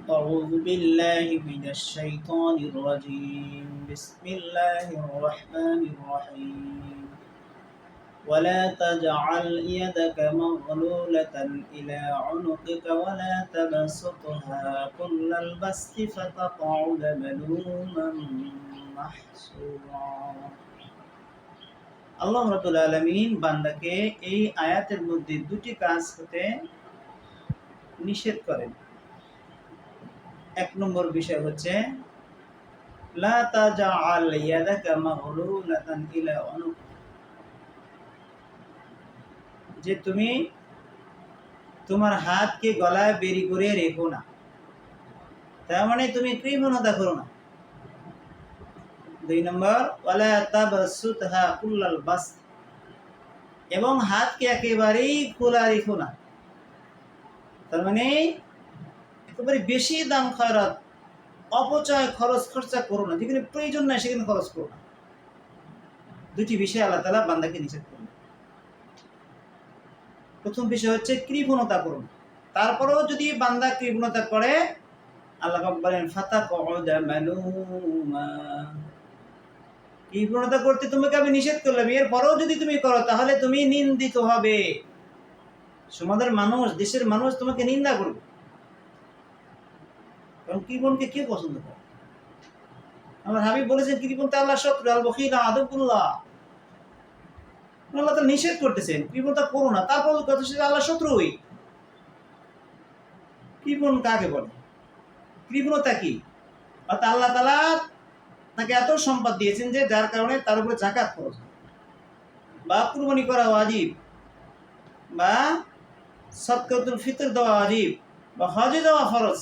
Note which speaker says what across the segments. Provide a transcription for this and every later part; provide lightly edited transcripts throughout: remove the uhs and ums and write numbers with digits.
Speaker 1: أعوذ بالله من الشيطان الرجيم بسم الله الرحمن الرحيم ولا تجعل يدك مغلولة إلى عنقك ولا تبسطها كل البسط فتقعد ملوما محسورا আল্লাহ রাব্বুল আলামিন বান্দাকে এই আয়াতের মধ্যে দুটি কাজ হতে নিষেধ করেন। এক নম্বর বিষয় হচ্ছে লা তাজআল ইয়াদাকা মাগলুলাতান ইলা উনুক, যে তুমি তোমার হাতকে গলায় বেরি করে রেখো না, তার মানে তুমি কৃপণতা করো না। দুই নম্বর ওয়ালা তাবসুতহা কুল্লাল বাসত, এবং হাতকে একেবারেই খোলা রেখো না, তার মানে একেবারে বেশি দাম খয়রাত অপচয় খরচ খরচা করো না, যেখানে প্রয়োজন নাই সেখানে খরচ করো না। দুটি বিষয় আল্লাহ তাআলা বান্দাকে নিষেধ করেন। প্রথম বিষয় হচ্ছে কৃপণতা করো না। তারপরেও যদি বান্দা কৃপণতা করে, আল্লাহ পাক বলেন ফাতাকউদা মালুমা, কৃপণতা করতে তোমাকে আমি নিষেধ করলাম, এরপরেও যদি তুমি করো তাহলে তুমি নিন্দিত হবে। সমাজের মানুষ, দেশের মানুষ তোমাকে নিন্দা করবে, কারণ কৃপণকে কে পছন্দ করে? আমার হাবিব বলেছেন কৃপণ তো আল্লাহ শত্রু, আল বখিলা আদবুল্লাহ। আল্লাহ তাআলা নিষেধ করতেছেন কৃপণতা করো না, তারপর কথা সেটা আল্লাহ শত্রুই। কৃপণ কাকে বলে? কৃপণতা কি? অর্থাৎ আল্লাহ তাআলা তাকে এত সম্পদ দিয়েছেন যে যার কারণে তার উপরে যাকাত খরচ বা কুরবানি করা ওয়াজিব বা সদকাতুল ফিতর দেওয়া ওয়াজিব বা হজে দেওয়া ফরজ,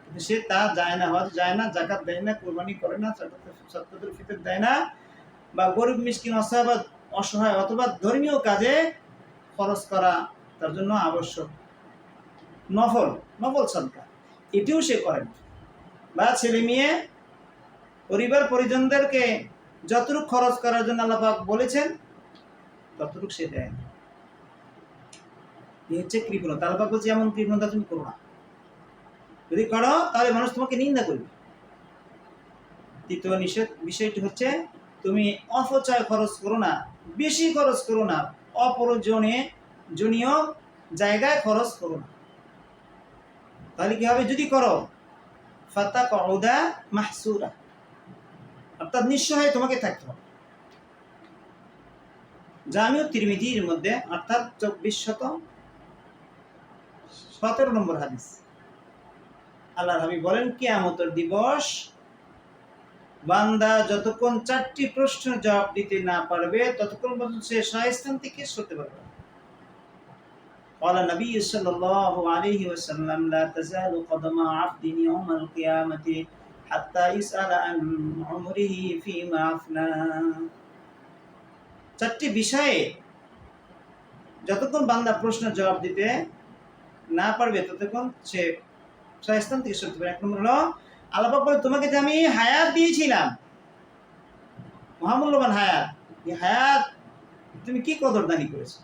Speaker 1: কিন্তু সে তা যায় না, হজ যায় না, যাকাত দেয় না, কুরবানি করে না, সদকাতুল ফিতর দেয় না, বা গরিব মিসকিন অসহায় অথবা ধর্মীয় কাজে খরচ করা তার জন্য আবশ্যক, নফল সদকা, এটিও সে করে না। বা ছেলে মেয়ে পরিবার পরিজনদেরকে যতটুকু খরচ করার জন্য আল্লাহ পাক বলেছেন ততটুকু সে দেয় না। এই হচ্ছে কৃপণতা। আল্লাহ পাক বলছে এমন কৃপণতা তুমি করো না, যদি করো তাহলে মানুষ তোমাকে নিন্দা করবে। দ্বিতীয় নিষেধ বিষয়টি হচ্ছে তুমি অপচয় খরচ করো না, বেশি খরচ করো না, অপ্রয়োজনীয় জায়গায় খরচ করো না। তাহলে কি হবে? যদি করো ফাতাকউদা মাহসুরা, অর্থাৎ নিঃসহায় তোমাকে থাকতে হবে। জামিউ তিরমিজির মধ্যে অর্থাৎ 2417 নম্বর হাদিস, আল্লাহর হাবিব বলেন কিয়ামতের দিবস বান্দা যতক্ষণ 4টি প্রশ্নের জবাব দিতে না পারবে ততক্ষণ পর্যন্ত সে স্থান থেকে সরতে পারবে না। قال النبي صلى الله عليه وسلم لا تزال قدم عبد يوم القيامة حتى يسأل عن عمره فيما أفنى। 4টি বিষয়ে যতক্ষণ বান্দা প্রশ্নের জবাব দিতে না পারবে ততক্ষণ সে স্থান থেকে সরতে পারবে। এক নম্বর হলো আল্লাহ পাক বলে তোমাকে যে আমি হায়াত দিয়েছিলাম, মহামূল্যবান হায়াত, এই হায়াত তুমি কি কদরদানি করেছো?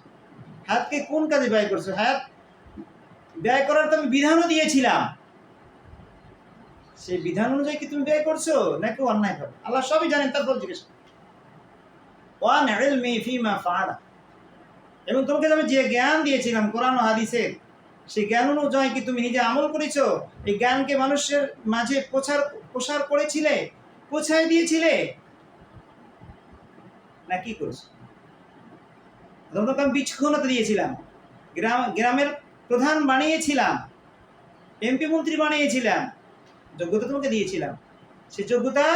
Speaker 1: হায়াতকে কোন কাজে ব্যয় করছো? হায়াত ব্যয় করার তো আমি বিধানও দিয়েছিলাম, সেই বিধান অনুযায়ী কি তুমি ব্যয় করছো নাকি অন্যায় ভাবে? আল্লাহ সবই জানেন, তারপর জিজ্ঞেস ওয়ান ইলমি ফিমা ফাআলা, এবং তোমাকে আমি যে জ্ঞান দিয়েছিলাম কোরআন ও হাদিসের, সেই জ্ঞান অনুযায়ী কি তুমি নিজে আমল করেছো? এই জ্ঞানকে মানুষের মাঝে প্রসার করেছিলে, পৌঁছায় দিয়েছিলে, না কি করেছো? তোমাকে আমি বিচক্ষণতা দিয়েছিলাম, গ্রামের প্রধান বানিয়েছিলাম, এমপি মন্ত্রী বানিয়েছিলাম, যোগ্যতা তোমাকে দিয়েছিলাম, সেই যোগ্যতা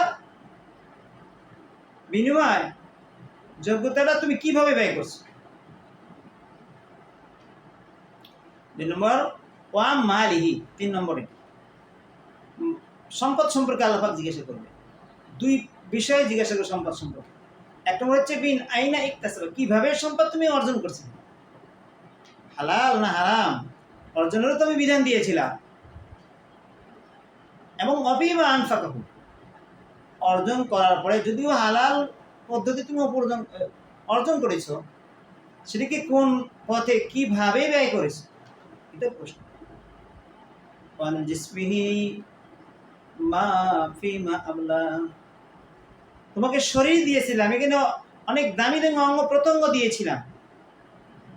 Speaker 1: বিনিময় যোগ্যতাটা তুমি কিভাবে ব্যয় করছো? 2 নম্বর ওয়া মালিহি, 3 নম্বরে সম্পদ সম্পর্কে আল্লাহ পাক জিজ্ঞাসা করবে। 2 বিষয়ে জিজ্ঞাসা করবে সম্পদ সম্পর্কে। এক নম্বর হচ্ছে বিন আইনা ইকতাসাবা, কিভাবে সম্পদ তুমি অর্জন করছো, হালাল না হারাম, অর্জনেরও তো আমি বিধান দিয়েছিলাম। এবং অফিমা আনফাকাহু, অর্জন করার পরে যদিও হালাল পদ্ধতি তুমি অর্জন করেছো, সেটাকে কোন পথে কিভাবে ব্যয় করেছো, এটা প্রশ্ন। ওয়ান জিসমিহি মা ফিমা আবলা, তোমাকে শরীর দিয়েছিলাম, এখানে অনেক দামি দামি অঙ্গ প্রত্যঙ্গ দিয়েছিলাম,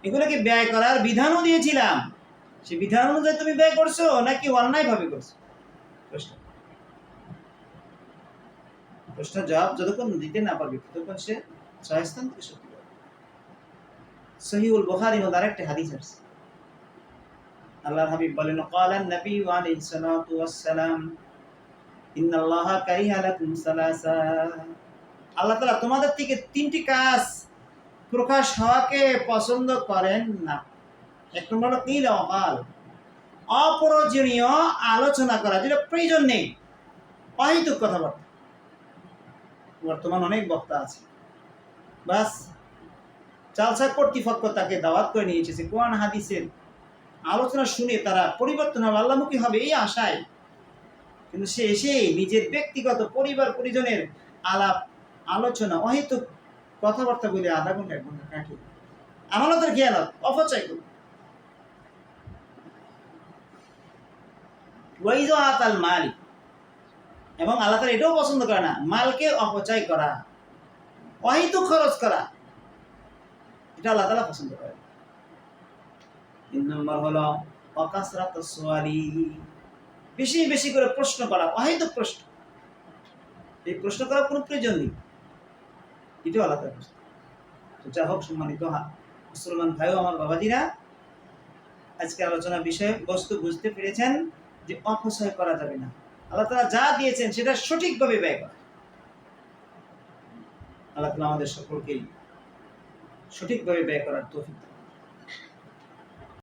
Speaker 1: এগুলোকে ব্যয় করার বিধানও দিয়েছিলাম, সে বিধান অনুযায়ী তুমি ব্যয় করছো নাকি অন্যায় ভাবে করছো? প্রশ্ন জবাব যতক্ষণ দিতে না পারবে ততক্ষণ সে সহায়স্থান থেকে সত্যি বলবে। সহিহুল বুখারীর মধ্যে আরেকটা হাদিস আছে, আল্লাহর হাবিব বলেন, ক্বালান নবী আলাইহিস সালাতু ওয়াস সালাম, ইন্নাল্লাহা কারিহা লাকুম সালাসা, আল্লাহ তাআলা তোমাদের থেকে তিনটি কাজ প্রকাশ হওয়াকে পছন্দ করেন না। এক নম্বর হলো কিল ওয়াকাল, অপ্রয়োজনীয় আলোচনা করা, যেটা প্রয়োজন নেই, অহেতুক কথাবার্তা। বর্তমান অনেক বক্তা আছে, বাস জালসা কর্তৃপক্ষ তাকে দাওয়াত করে নিয়ে এসেছে, কোরআন হাদিসের আলোচনা শুনে তারা পরিবর্তন হবে, আল্লাহমুখী হবে এই আশায়, কিন্তু সে এসে নিজের ব্যক্তিগত পরিবার পরিজনের আলাপ আলোচনা অহেতুক কথাবার্তা বলে আধা ঘন্টা 1 ঘন্টা কাটে, আমানতের খেয়ানত অপচয় করে। ওয়াইযাত আল মাল, এবং আল্লাহ তাআলা এটাও পছন্দ করে না মালকে অপচয় করা, অহেতুক খরচ করা, এটা আল্লাহ তাআলা পছন্দ করে। 3 নম্বর হলো ওয়াকাসরাতুস সুআলি, বেশি বেশি করে প্রশ্ন করা, অহেতুক প্রশ্ন, এই প্রশ্ন করার কোনো প্রয়োজন নেই, এটাও আল্লাহ তাআলা পছন্দ। তো যা হোক, সম্মানিত মুসলমান ভাই ও আমার বাবাজিরা, আজকে আলোচনা বিষয় বস্তু বুঝতে পেরেছেন যে অপচয় করা যাবে না, আল্লাহ তাআলা যা দিয়েছেন সেটা সঠিকভাবে ব্যয় করা। আল্লাহ তাআলা আমাদের সকলকেই সঠিকভাবে ব্যয় করার তৌফিক